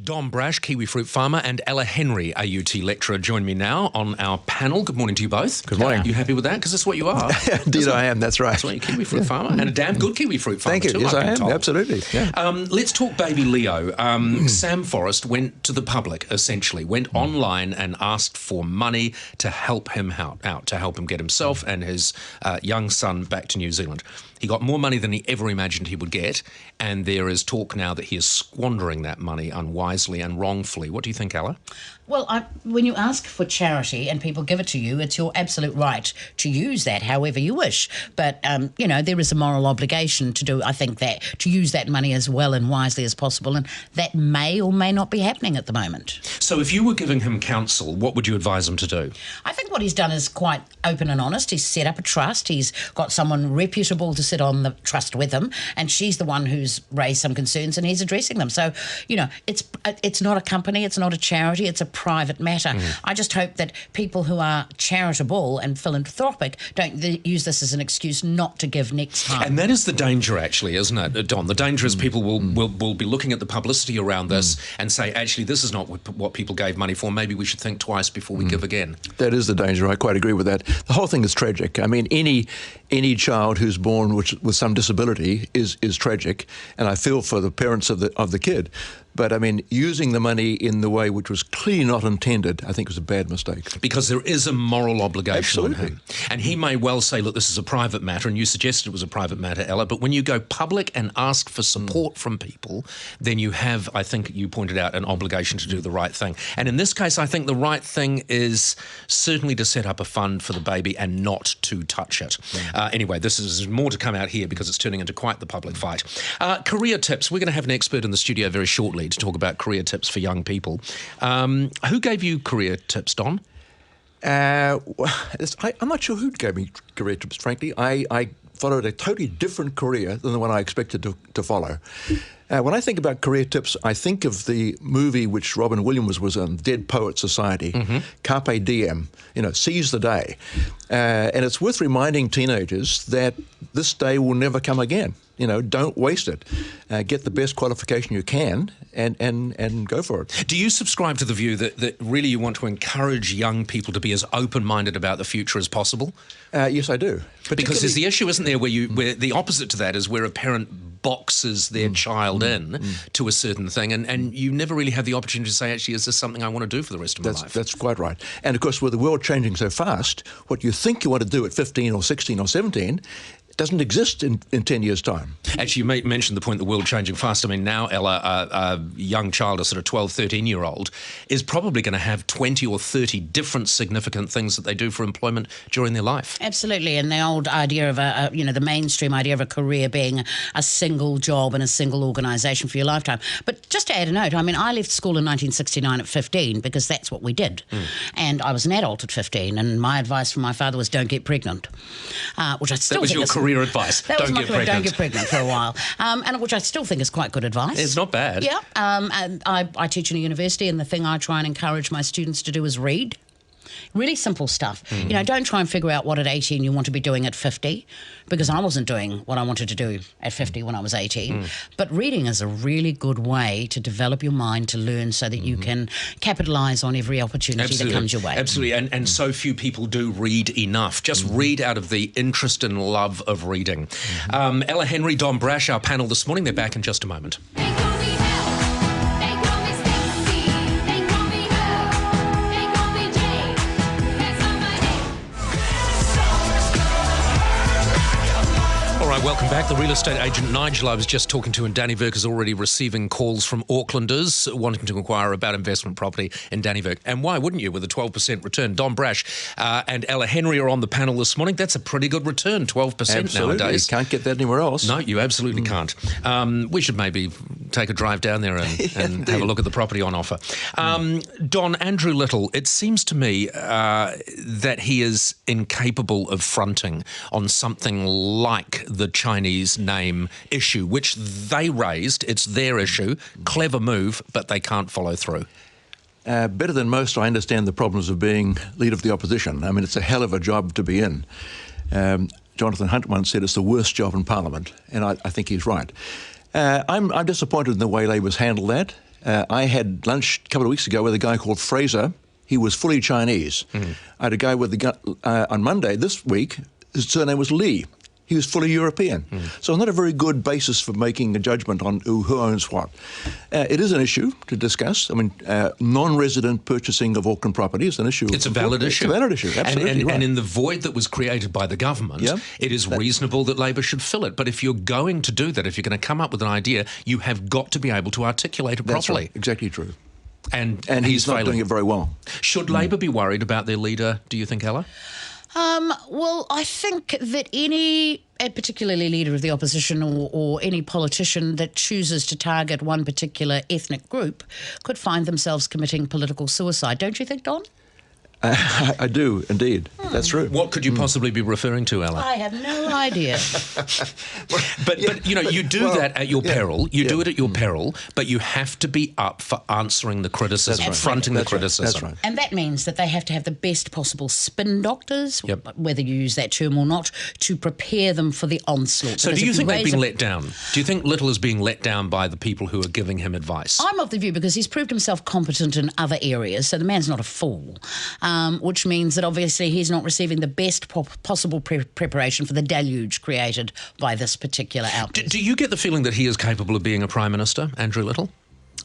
Don Brash, kiwifruit farmer, and Ella Henry, AUT lecturer, join me now on our panel. Good morning to you both. Good morning. You happy with that? Because that's what you are. Indeed I am, that's right. That's what you're, kiwifruit farmer, and a damn good kiwifruit farmer Thank you. too, Yes, I've I been am, told. absolutely. Yeah. Let's talk baby Leo. Sam Forrest went to the public, essentially, went online and asked for money to help him out, to help him get himself and his young son back to New Zealand. He got more money than he ever imagined he would get, and there is talk now that he is squandering that money unwisely and wrongfully. What do you think, Ella? Well, when you ask for charity and people give it to you, it's your absolute right to use that however you wish. But, there is a moral obligation to do, I think, to use that money as well and wisely as possible, and that may or may not be happening at the moment. So if you were giving him counsel, what would you advise him to do? I think what he's done is quite open and honest. He's set up a trust. He's got someone reputable to sit on the trust with him, and she's the one who's raised some concerns and he's addressing them. So, it's not a company, it's not a charity, it's a private matter. I just hope that people who are charitable and philanthropic don't use this as an excuse not to give next time. And that is the danger, actually, isn't it, Don? The danger is people will be looking at the publicity around this and say, actually, this is not what people gave money for. Maybe we should think twice before we give again. That is the danger. I quite agree with that. The whole thing is tragic. I mean, any child who's born with some disability is tragic, and I feel for the parents of the kid. But, I mean, using the money in the way which was clearly not intended, I think was a bad mistake. Because there is a moral obligation on Absolutely. him. And he may well say, look, this is a private matter, and you suggested it was a private matter, Ella, but when you go public and ask for support from people, then you have, I think you pointed out, an obligation to do the right thing. And in this case, I think the right thing is certainly to set up a fund for the baby and not to touch it. Anyway, this is more to come out here because it's turning into quite the public fight. Career tips. We're going to have an expert in the studio very shortly to talk about career tips for young people. Who gave you career tips, Don? I'm not sure who gave me career tips, frankly. I followed a totally different career than the one I expected to follow. When I think about career tips, I think of the movie which Robin Williams was in, Dead Poets Society, Carpe Diem, seize the day. And it's worth reminding teenagers that this day will never come again. Don't waste it. Get the best qualification you can and go for it. Do you subscribe to the view that really you want to encourage young people to be as open-minded about the future as possible? Yes, I do. Because there's the issue, isn't there, where the opposite to that is where a parent boxes their child in to a certain thing, and you never really have the opportunity to say, actually, is this something I want to do for the rest of my life? That's quite right. And, of course, with the world changing so fast, what you think you want to do at 15 or 16 or 17 doesn't exist in 10 years' time. Actually, you mentioned the point, the world changing fast. I mean, now, Ella, a young child, a sort of 12, 13-year-old, is probably going to have 20 or 30 different significant things that they do for employment during their life. Absolutely, and the old idea of the mainstream idea of a career being a single job in a single organisation for your lifetime. But just to add a note, I mean, I left school in 1969 at 15 because that's what we did. And I was an adult at 15, and my advice from my father was don't get pregnant, which I still think That was your career advice. That was my career, don't get pregnant for a while, and which I still think is quite good advice. It's not bad. Yeah, and I teach in a university, and the thing I try and encourage my students to do is read. Really simple stuff. Don't try and figure out what at 18 you want to be doing at 50, because I wasn't doing what I wanted to do at 50 when I was 18. But reading is a really good way to develop your mind, to learn so that you can capitalise on every opportunity that comes your way. Absolutely, and so few people do read enough. Just read out of the interest and love of reading. Ella Henry, Don Brash, our panel this morning. They're back in just a moment. Welcome back. The real estate agent Nigel I was just talking to in Dannyvirk is already receiving calls from Aucklanders wanting to inquire about investment property in Dannyvirk. And why wouldn't you, with a 12% return? Don Brash and Ella Henry are on the panel this morning. That's a pretty good return, 12% absolutely. Nowadays. You can't get that anywhere else. No, you absolutely can't. We should maybe take a drive down there and have a look at the property on offer. Don, Andrew Little, it seems to me that he is incapable of fronting on something like the Chinese name issue, which they raised. It's their issue. Clever move, but they can't follow through. Better than most, I understand the problems of being leader of the opposition. I mean, it's a hell of a job to be in. Jonathan Hunt once said it's the worst job in Parliament, and I think he's right. I'm disappointed in the way Labour's handled that. I had lunch a couple of weeks ago with a guy called Fraser. He was fully Chinese. I had a guy on Monday this week, his surname was Lee. He was fully European. So it's not a very good basis for making a judgment on who owns what. It is an issue to discuss. I mean, non-resident purchasing of Auckland property is an issue. It's a valid issue. It's a valid issue, absolutely. And in the void that was created by the government, it is reasonable that Labor should fill it. But if you're going to do that, if you're going to come up with an idea, you have got to be able to articulate it properly. That's right. Exactly true. And he's not doing it very well. Should Labor be worried about their leader, do you think, Ella? Well, I think that particularly leader of the opposition or any politician that chooses to target one particular ethnic group could find themselves committing political suicide. Don't you think, Don? I do, indeed. That's true. What could you possibly be referring to, Ella? I have no idea. But you do that at your peril. You do it at your peril, but you have to be up for answering the criticism, fronting the criticism. That's right. And that means that they have to have the best possible spin doctors, whether you use that term or not, to prepare them for the onslaught. So do you think they've been let down? Do you think Little is being let down by the people who are giving him advice? I'm of the view because he's proved himself competent in other areas, so the man's not a fool. Which means that obviously he's not receiving the best possible preparation for the deluge created by this particular outburst. Do you get the feeling that he is capable of being a Prime Minister, Andrew Little?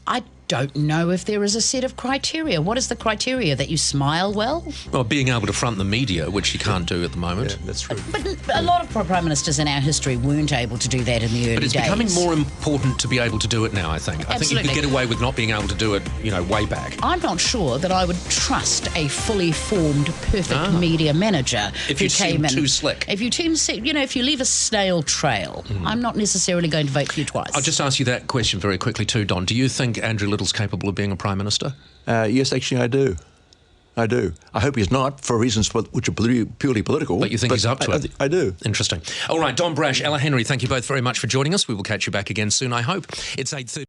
I don't know if there is a set of criteria. What is the criteria? That you smile well? Well, being able to front the media, which he can't do at the moment. Yeah, that's true. But a lot of Prime Ministers in our history weren't able to do that in the early days. But it's becoming more important to be able to do it now, I think. I think you could get away with not being able to do it, way back. I'm not sure that I would trust a fully formed, perfect media manager if you seem too slick. If you leave a snail trail, I'm not necessarily going to vote for you twice. I'll just ask you that question very quickly too, Don. Do you think Andrew Little's capable of being a Prime Minister? Yes, actually, I do. I hope he's not, for reasons which are purely political. But you think he's up to it? I do. Interesting. All right, Don Brash, Ella Henry, thank you both very much for joining us. We will catch you back again soon, I hope. It's 8:30.